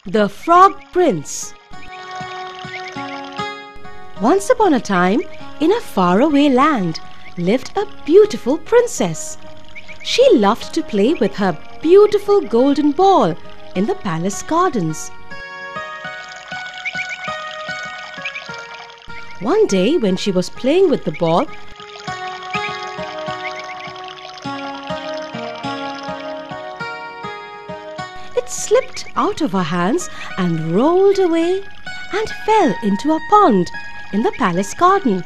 The Frog Prince. Once upon a time, in a faraway land, lived a beautiful princess. She loved to play with her beautiful golden ball in the palace gardens. One day, when she was playing with the ball, it slipped out of her hands and rolled away and fell into a pond in the palace garden.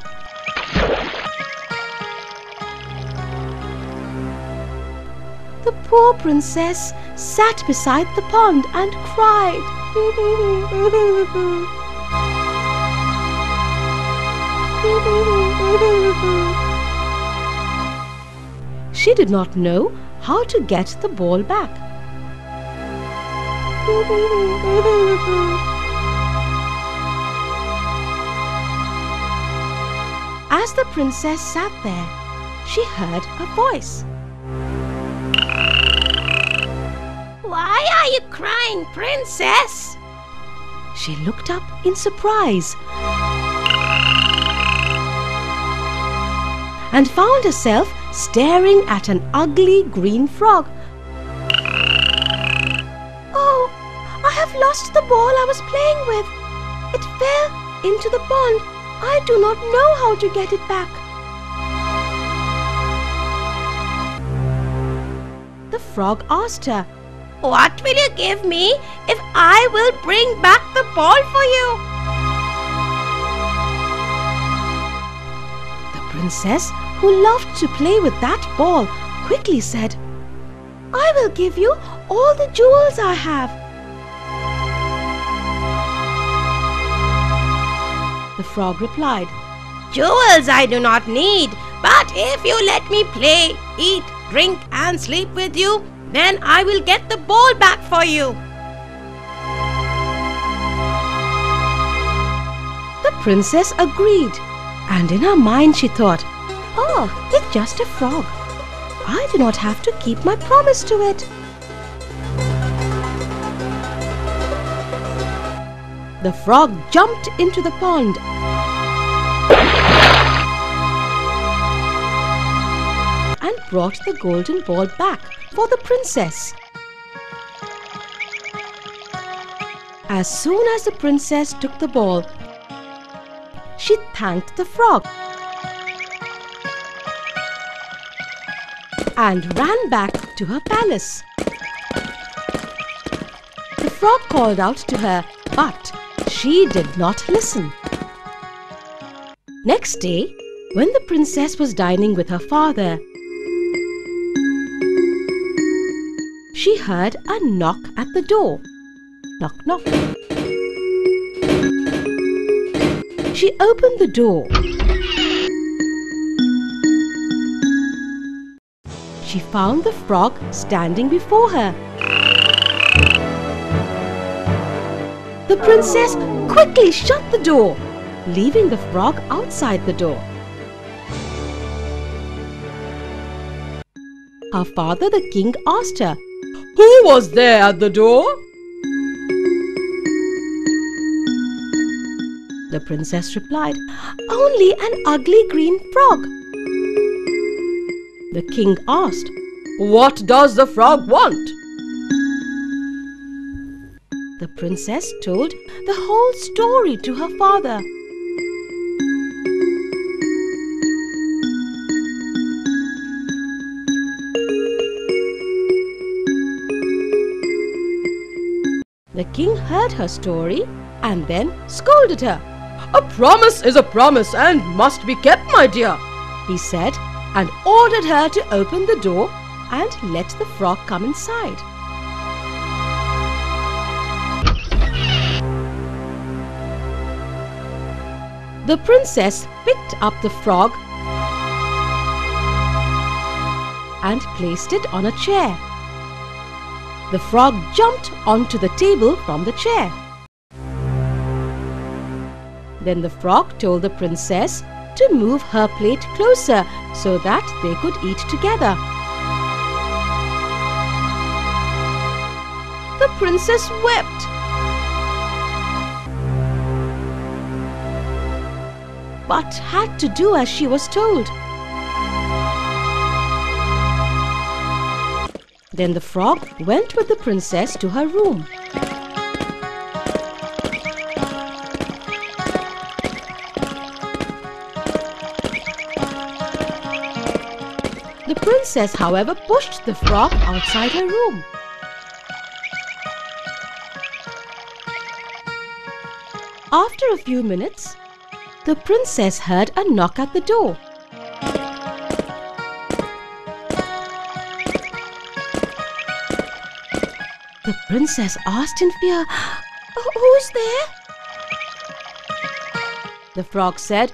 The poor princess sat beside the pond and cried. She did not know how to get the ball back. As the princess sat there, she heard a voice. Why are you crying, princess? She looked up in surprise and found herself staring at an ugly green frog. Oh, I have lost the ball I was playing with. It fell into the pond. I do not know how to get it back. The frog asked her, What will you give me if I will bring back the ball for you? The princess, who loved to play with that ball, quickly said, I will give you all the jewels I have. The frog replied, Jewels I do not need, but if you let me play, eat, drink and sleep with you, then I will get the ball back for you. The princess agreed, and in her mind she thought, Oh, it's just a frog. I do not have to keep my promise to it. The frog jumped into the pond and brought the golden ball back for the princess. As soon as the princess took the ball, she thanked the frog and ran back to her palace. The frog called out to her, but she did not listen. Next day, when the princess was dining with her father, she heard a knock at the door. Knock, knock. She opened the door. She found the frog standing before her. The princess quickly shut the door, leaving the frog outside the door. Her father, the king, asked her, Who was there at the door? The princess replied, Only an ugly green frog. The king asked, What does the frog want? The princess told the whole story to her father. The king heard her story and then scolded her. A promise is a promise and must be kept, my dear, he said, and ordered her to open the door and let the frog come inside. The princess picked up the frog and placed it on a chair. The frog jumped onto the table from the chair. Then the frog told the princess to move her plate closer so that they could eat together. The princess wept. but had to do as she was told. Then the frog went with the princess to her room. The princess, however, pushed the frog outside her room. After a few minutes, the princess heard a knock at the door. The princess asked in fear, "Who's there?" The frog said,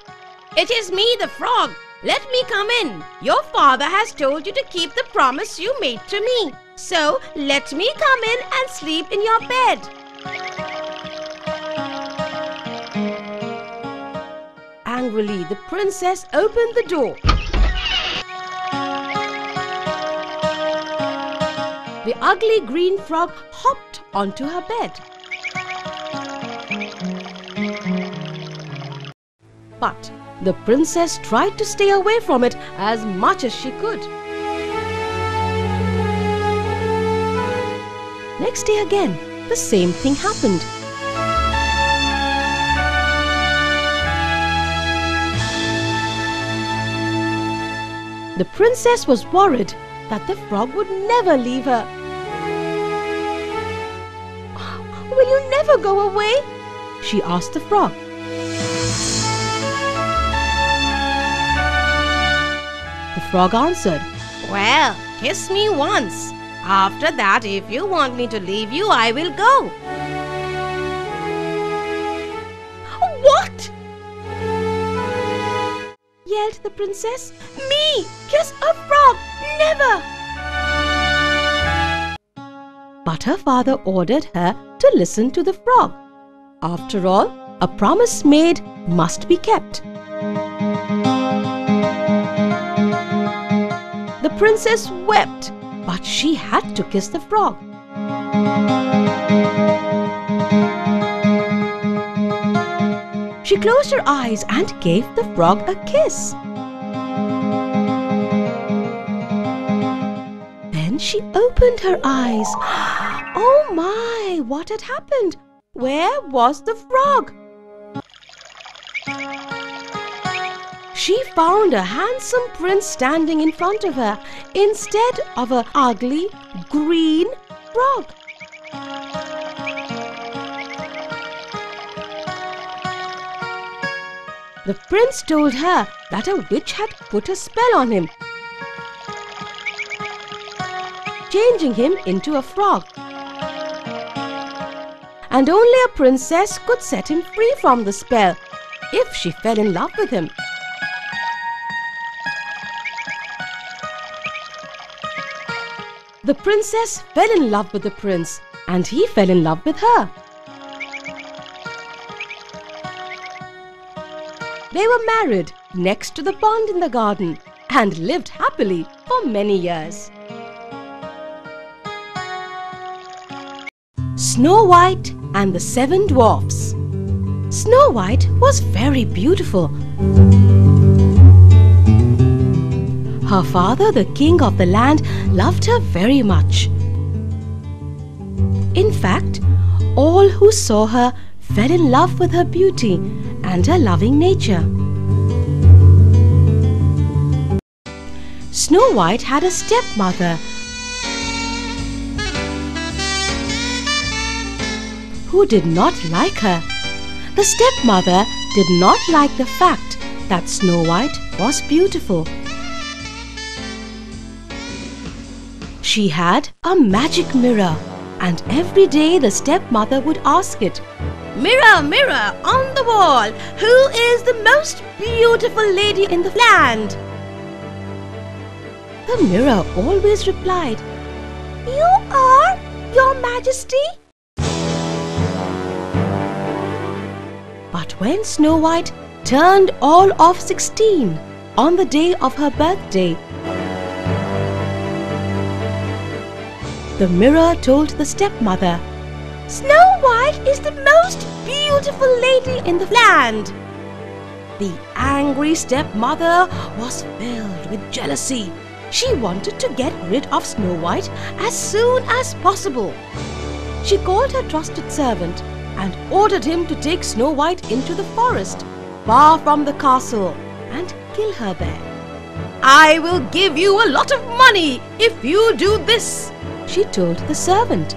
It is me, the frog. Let me come in. Your father has told you to keep the promise you made to me. So let me come in and sleep in your bed. Angrily, the princess opened the door. The ugly green frog hopped onto her bed. But the princess tried to stay away from it as much as she could. Next day again, the same thing happened. The princess was worried that the frog would never leave her. "Will you never go away?" she asked the frog. The frog answered, Well, kiss me once. After that, if you want me to leave you, I will go. "What?" yelled the princess. "Me kiss a frog? Never!" But her father ordered her to listen to the frog. After all, a promise made must be kept. The princess wept, but she had to kiss the frog. She closed her eyes and gave the frog a kiss. Then she opened her eyes. Oh my, what had happened? Where was the frog? She found a handsome prince standing in front of her instead of an ugly green frog. The prince told her that a witch had put a spell on him, changing him into a frog. And only a princess could set him free from the spell if she fell in love with him. The princess fell in love with the prince, and he fell in love with her. They were married next to the pond in the garden and lived happily for many years. Snow White and the Seven Dwarfs. Snow White was very beautiful. Her father, the king of the land, loved her very much. In fact, all who saw her fell in love with her beauty and her loving nature. Snow White had a stepmother who did not like her. The stepmother did not like the fact that Snow White was beautiful. She had a magic mirror, and every day the stepmother would ask it, Mirror, mirror on the wall, who is the most beautiful lady in the land? The mirror always replied, You are, Your Majesty. But when Snow White turned all of 16 on the day of her birthday, the mirror told the stepmother, Snow White is the most beautiful lady in the land. The angry stepmother was filled with jealousy. She wanted to get rid of Snow White as soon as possible. She called her trusted servant and ordered him to take Snow White into the forest, far from the castle, and kill her there. "I will give you a lot of money if you do this," she told the servant.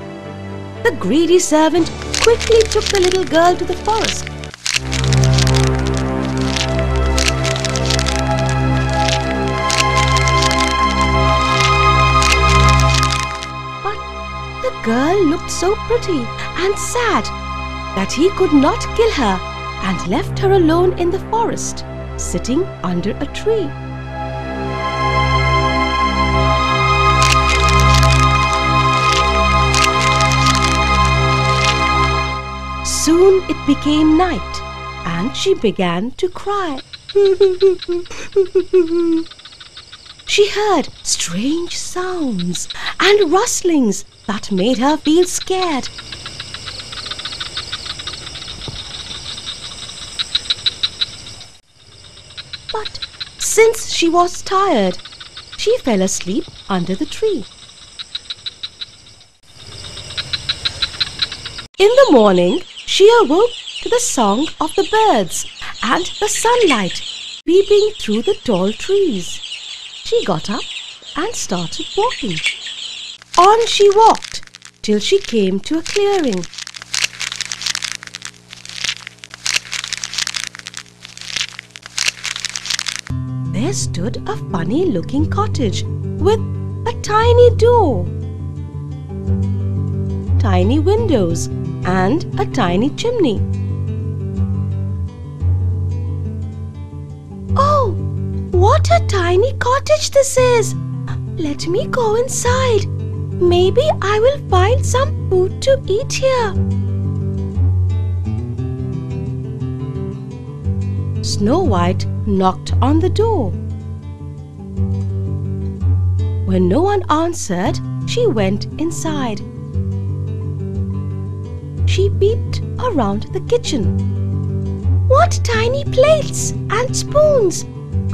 The greedy servant quickly took the little girl to the forest. But the girl looked so pretty and sad that he could not kill her and left her alone in the forest, sitting under a tree. Soon it became night, and she began to cry. She heard strange sounds and rustlings that made her feel scared. But since she was tired, she fell asleep under the tree. In the morning, she awoke to the song of the birds and the sunlight peeping through the tall trees. She got up and started walking. On she walked till she came to a clearing. There stood a funny-looking cottage with a tiny door, tiny windows, and a tiny chimney. "Oh, what a tiny cottage this is! Let me go inside. Maybe I will find some food to eat here." Snow White knocked on the door. When no one answered, she went inside. She peeped around the kitchen. "What tiny plates and spoons!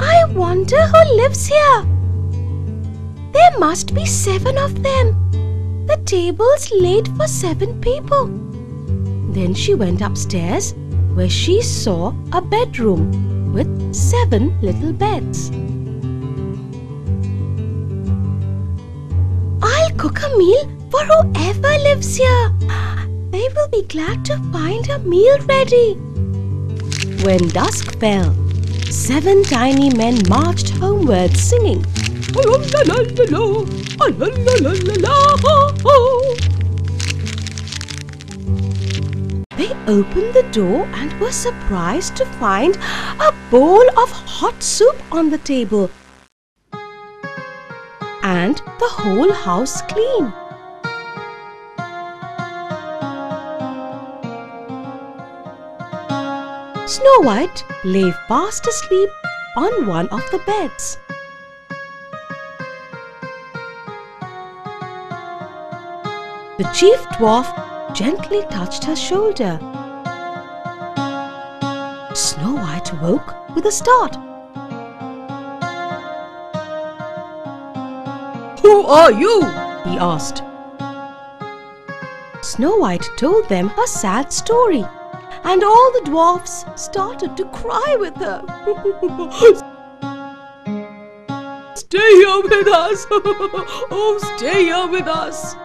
I wonder who lives here. There must be 7 of them. The table's laid for 7 people." Then she went upstairs, where she saw a bedroom with 7 little beds. "I'll cook a meal for whoever lives here. They will be glad to find a meal ready." When dusk fell, 7 tiny men marched homeward singing, They opened the door and were surprised to find a bowl of hot soup on the table and the whole house clean. Snow White lay fast asleep on one of the beds. The chief dwarf gently touched her shoulder. Snow White woke with a start. "Who are you?" he asked. Snow White told them her sad story, and all the dwarfs started to cry with her. "Stay here with us! Oh, stay here with us!"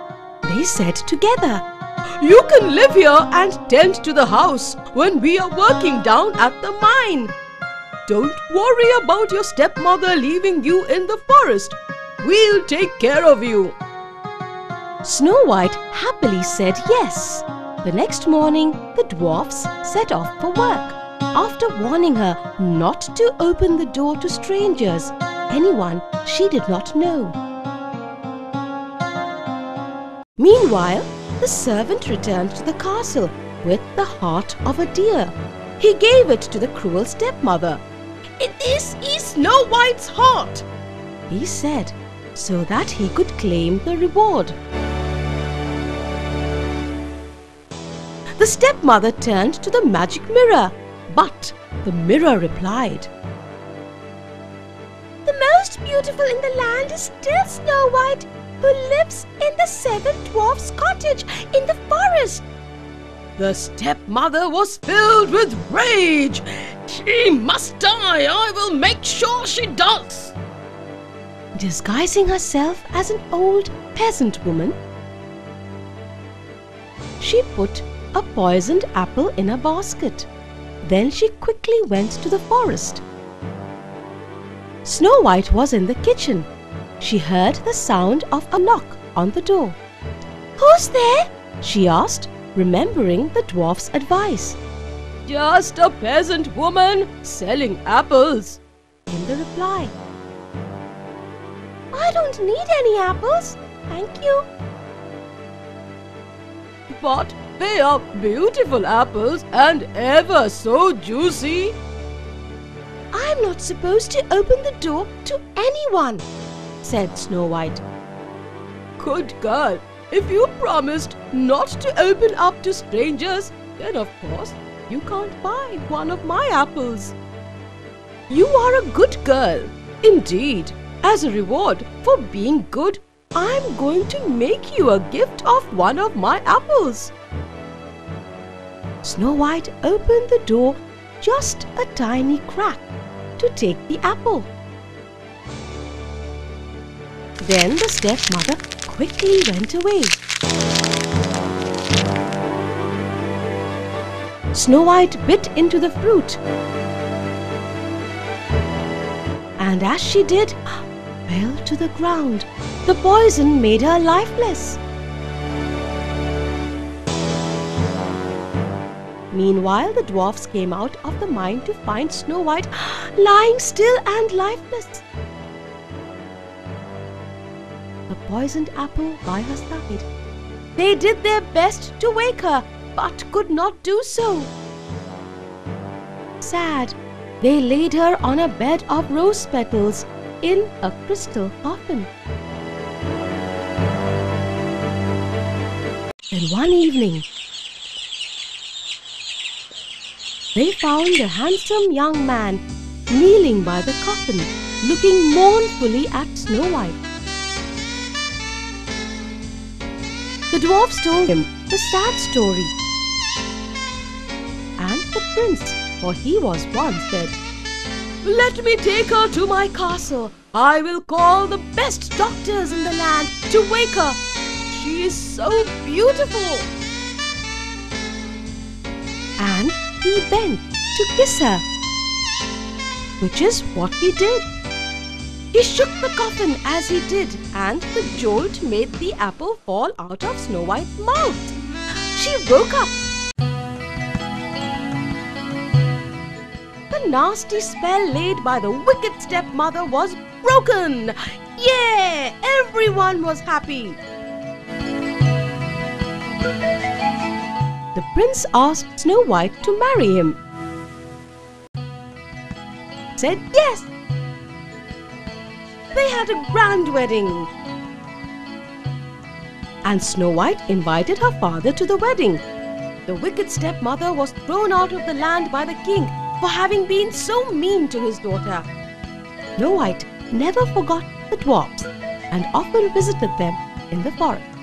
they said together. "You can live here and tend to the house when we are working down at the mine. Don't worry about your stepmother leaving you in the forest. We'll take care of you." Snow White happily said yes. The next morning, the dwarfs set off for work, after warning her not to open the door to strangers, anyone she did not know. Meanwhile, the servant returned to the castle with the heart of a deer. He gave it to the cruel stepmother. "This is Snow White's heart," he said, so that he could claim the reward. The stepmother turned to the magic mirror, But the mirror replied, "The most beautiful in the land is still Snow White, who lives in the 7 dwarfs' cottage in the forest." The stepmother was filled with rage. "She must die. I will make sure she does." Disguising herself as an old peasant woman, she put a poisoned apple in a basket. Then she quickly went to the forest. Snow White was in the kitchen. She heard the sound of a knock on the door. "Who's there?" she asked, remembering the dwarf's advice. "Just a peasant woman selling apples," came the reply. "I don't need any apples, thank you." "But they are beautiful apples and ever so juicy." "I'm not supposed to open the door to anyone," said Snow White. "Good girl, if you promised not to open up to strangers, then of course you can't buy one of my apples. You are a good girl. Indeed, as a reward for being good, I'm going to make you a gift of one of my apples." Snow White opened the door just a tiny crack to take the apple. Then the stepmother quickly went away. Snow White bit into the fruit, and as she did, fell to the ground. The poison made her lifeless. Meanwhile, the dwarfs came out of the mine to find Snow White lying still and lifeless, the poisoned apple by her side. They did their best to wake her, but could not do so. Sad, they laid her on a bed of rose petals in a crystal coffin. Then one evening, they found a handsome young man kneeling by the coffin, looking mournfully at Snow White. The dwarfs told him the sad story, and the prince, for he was one, said, "Let me take her to my castle. I will call the best doctors in the land to wake her. She is so beautiful." And he bent to kiss her, which is what he did. He shook the coffin as he did, and the jolt made the apple fall out of Snow White's mouth. She woke up. The nasty spell laid by the wicked stepmother was broken. Yeah! Everyone was happy. The prince asked Snow White to marry him. Said yes. They had a grand wedding, and Snow White invited her father to the wedding. The wicked stepmother was thrown out of the land by the king for having been so mean to his daughter. Snow White never forgot the dwarfs and often visited them in the forest.